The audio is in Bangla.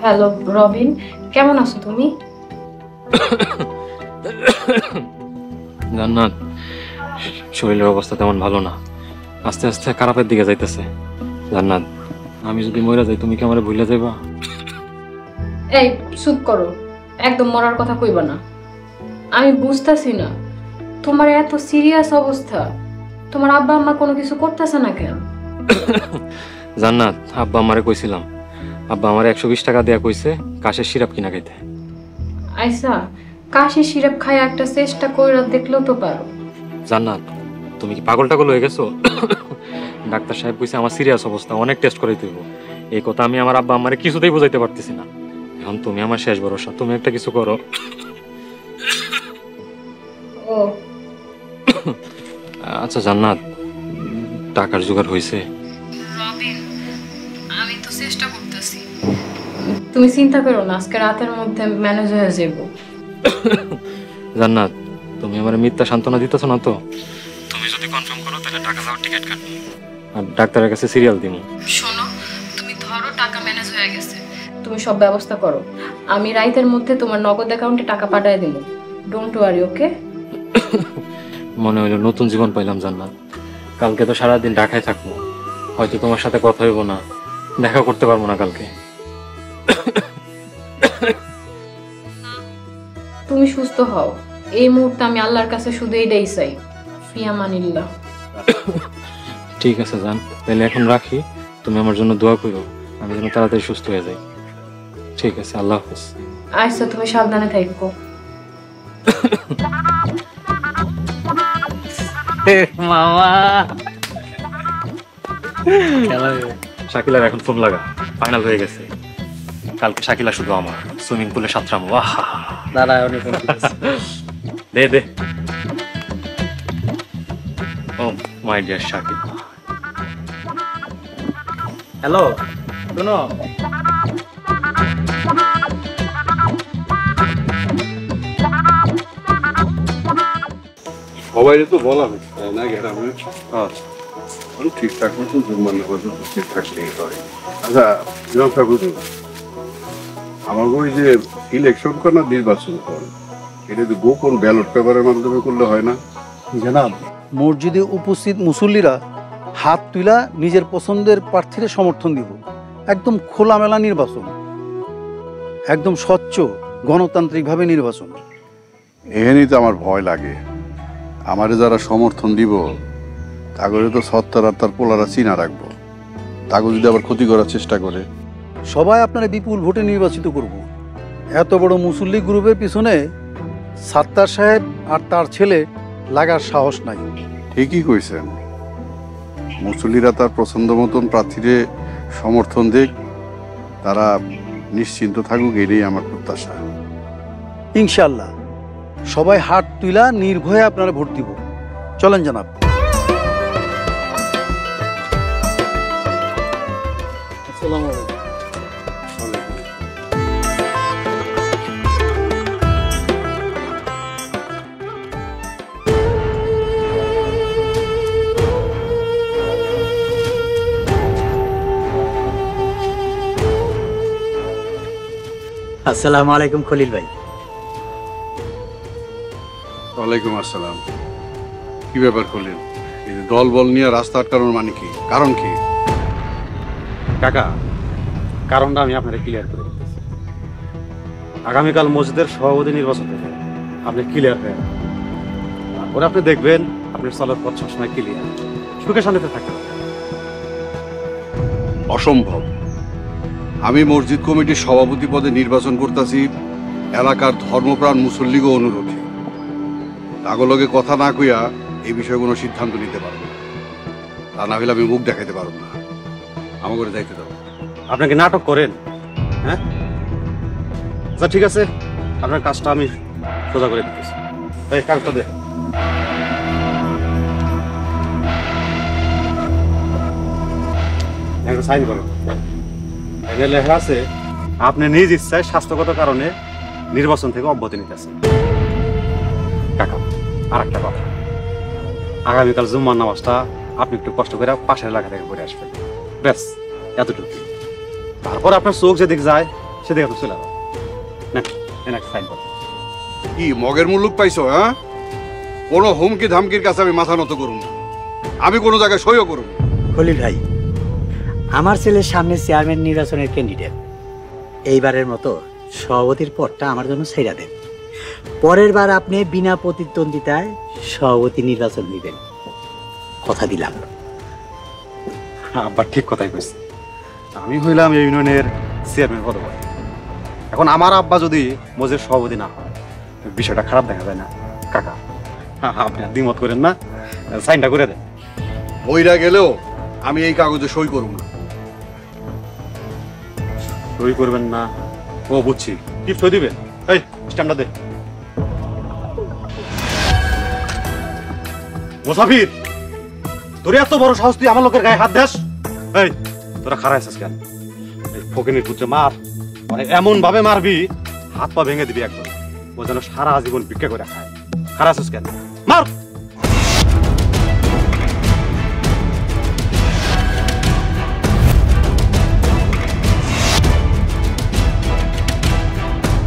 হ্যালো রবিন, কেমন আছো তুমি? জান্নাত, শরীরের অবস্থা তেমন ভালো না, আস্তে আস্তে খারাপের দিকে যাইতেছে। জান্নাত, আমি যদি মরে যাই তুমি কি আমারে ভুলে যাইবা? এই চুপ করো, একদম মরার কথা কইবা না। আমি বুঝতাছি না তোমার এত সিরিয়াস অবস্থা, তোমার আব্বা আম্মা কোনো কিছু করতেছে না কেন? জান্নাত, আব্বা আমারে কইছিলাম, আব্বা আমার 120 টাকা দেয়া কইছে কাশের সিরাপ কিনা খাইতে। আইসা কাশি সিরাপ খায় একটা চেষ্টা কইরা দেখলেও তো পারো। জান্নাত, তুমি কি পাগল টাগল হয়ে গেছো? ডাক্তার সাহেব কইছে আমার সিরিয়াস অবস্থা, অনেক টেস্ট করাইতে হইব। এই কথা আমি আমার আব্বা আমারে কিছুতেই বুঝাইতে পারতেছি না। এখন তুমি আমার শেষ ভরসা, তুমি একটা কিছু করো। ও আচ্ছা জান্নাত, টাকার জোগাড় হয়েছে? রবিন, আমি তো চেষ্টা করতেছি। তুমি চিন্তা করো না, আজকে রাতের মধ্যে ম্যানেজ হয়ে যাব। জান্নাত, তুমি আমার মিথ্যা সান্ত্বনা দিতেছো না তো? তুমি যদি কনফার্ম করো তাহলে টাকা যাওয়ার টিকিট কাটবো আর ডাক্তারের কাছে সিরিয়াল দিব। শোনো, তুমি ধরো টাকা ম্যানেজ হয়ে গেছে, তুমি সব ব্যবস্থা করো। আমি রাতের মধ্যে তোমার নগদ অ্যাকাউন্টে টাকা পাঠিয়ে দেব। ডোন্ট ওয়ারি, ওকে? মনে হইলো নতুন জীবন পাইলাম জান্নাত। কালকে তো সারাদিন ঢাকায় থাকবো, হয়তো তোমার সাথে কথা হইব না, দেখা করতে পারবো না কালকে। তুমি সুস্থ হও, এই মুহূর্তে আমি আল্লাহর কাছে শুধু এইটাই চাই, ফিয়ামানিল্লাহ। ঠিক আছে জান, তাহলে এখন রাখি। তুমি আমার জন্য দোয়া করো, আমি যেন তাড়াতাড়ি সুস্থ হয়ে যাই। ঠিক আছে, আল্লাহ হাফেজ। আচ্ছা, তুমি সাবধানে থাকো। মামা শাকিলার এখন ফোন লাগা, ফাইনাল হয়ে গেছে। কালকে শাকিলা শুধু আমার সুইমিং পুলে সাঁতরামো। আহা, দাঁড়ায় অনেক ফোন করতেছে। দে দে। ও মাই ডিয়ার শাকিল। হ্যালো, শোনো, সবাই তো বলা হচ্ছে তাই না গ্রামে? ঠিকঠাক মতো জুম্মানের কথা ঠিকঠাক লেগে হয়। আচ্ছা ইমাম ঠাকুর, আমার ওই যে ইলেকশন কর না নির্বাচন কর, এটা তো গোপন ব্যালট পেপারের মাধ্যমে করলে হয় না? জানাব, মসজিদে উপস্থিত মুসল্লিরা হাত তুলা নিজের পছন্দের প্রার্থীর সমর্থন দিব। একদম খোলামেলা নির্বাচন, একদম স্বচ্ছ গণতান্ত্রিকভাবে নির্বাচন। এখানেই তো আমার ভয় লাগে। আমারে যারা সমর্থন দিব তাগরে তো সত্তর আর তার পোলারা চিনা রাখবো, তাকে যদি আবার ক্ষতি করার চেষ্টা করে। সবাই আপনারা বিপুল ভোটে নির্বাচিত করব। এত বড় মুসল্লি গ্রুপের পিছনে সাত্তার সাহেব আর তার ছেলে লাগার সাহস নাই। ঠিকই কইছেন, মুসল্লিরা তার পছন্দ মতন প্রার্থীরে সমর্থন দিক, তারা নিশ্চিন্ত থাকুক, এটাই আমার প্রত্যাশা। ইনশাল্লাহ সবাই হাত তুলা নির্ভয়ে আপনারা ভোট দিব। চলেন জানাব। আসসালামু আলাইকুম। আসসালামু আলাইকুম খলিল ভাই। ওয়ালাইকুম আসসালাম। কি ব্যাপার করলেন? এই যে দল বল নিয়ে রাস্তা আটকানোর মানে কি? কারণ কি? কাকা, কারণটা আমি আপনাকে ক্লিয়ার করে দিতেছি। আগামীকাল মসজিদের সভাপতি নির্বাচন থেকে আপনি ক্লিয়ার হয়ে তারপরে আপনি দেখবেন আপনার চলার পথ সবসময় ক্লিয়ার, সুখে শান্তিতে থাকতে পারবেন। অসম্ভব। আমি মসজিদ কমিটির সভাপতি পদে নির্বাচন করতেছি এলাকার ধর্মপ্রাণ মুসল্লিগো অনুরোধে। তাগলগে কথা না কইয়া এই বিষয়ে কোনো সিদ্ধান্ত নিতে পারবো না। তা না হলে আমি মুখ দেখাইতে পারবো না। আমাকে দায়িত্ব দেবো। আপনাকে নাটক করেন, হ্যাঁ? আচ্ছা ঠিক আছে, আপনার কাজটা আমি সোজা করে দিতেছি। এই কাগজটা দে। একটা সাইন করো। এখানে লেখা আছে আপনি নিজ ইচ্ছায় স্বাস্থ্যগত কারণে নির্বাচন থেকে অব্যাহতি নিতেছেন। কাকা, আর একটা কথা, আগামীকাল জুম্মার নামাজটা আপনি একটু কষ্ট করে পাশের এলাকা থেকে পড়ে আসবেন, ব্যাস এতটুকু। তারপর আপনার চোখ যেদিকে যায় সেদিকে আপনি চলে যাবেন না, এনাকে সাইন করো। কি মগের মুলুক পাইছো? হ্যাঁ, কোনো হুমকি ধামকির কাছে আমি মাথা নত করুন, আমি কোনো জায়গায় সইও করুন। খলিল ভাই, আমার ছেলের সামনে চেয়ারম্যান নির্বাচনের ক্যান্ডিডেট, এইবারের মতো সভাপতির পদটা আমার জন্য ছেড়ে দেন। পরের বার আপনি বিনা প্রতিদ্বন্দ্বিতায় সভাপতি নির্বাচন দিবেন, কথা দিলাম। আব্বা ঠিক কথাই কইছে, আমি হইলাম এই ইউনিয়নের চেয়ারম্যান পদবর্তী। এখন আমার আব্বা যদি মজের সভাপতি না হয়, বিষয়টা খারাপ দেখা যায় না কাকা? আপনি আর দ্বিমত করেন না, সাইনটা করে দেন। মইরা গেলেও আমি এই কাগজে সই করব না। সই করবেন না? ও বুঝছি, কি সই দিবেন? এই স্ট্যাম্পটা দে। মুসাফির, তোর এত বড় সাহস, তুই আমার লোকের গায়ে হাত দেস? এই তোরা খারাপ আছিস কেন? এই ফকিনের পুত্রে মার, মানে এমন ভাবে মারবি হাত পা ভেঙে দিবি একদম, ও যেন সারা জীবন ভিক্ষা করে খায়। খারাপ আছিস কেন? মার।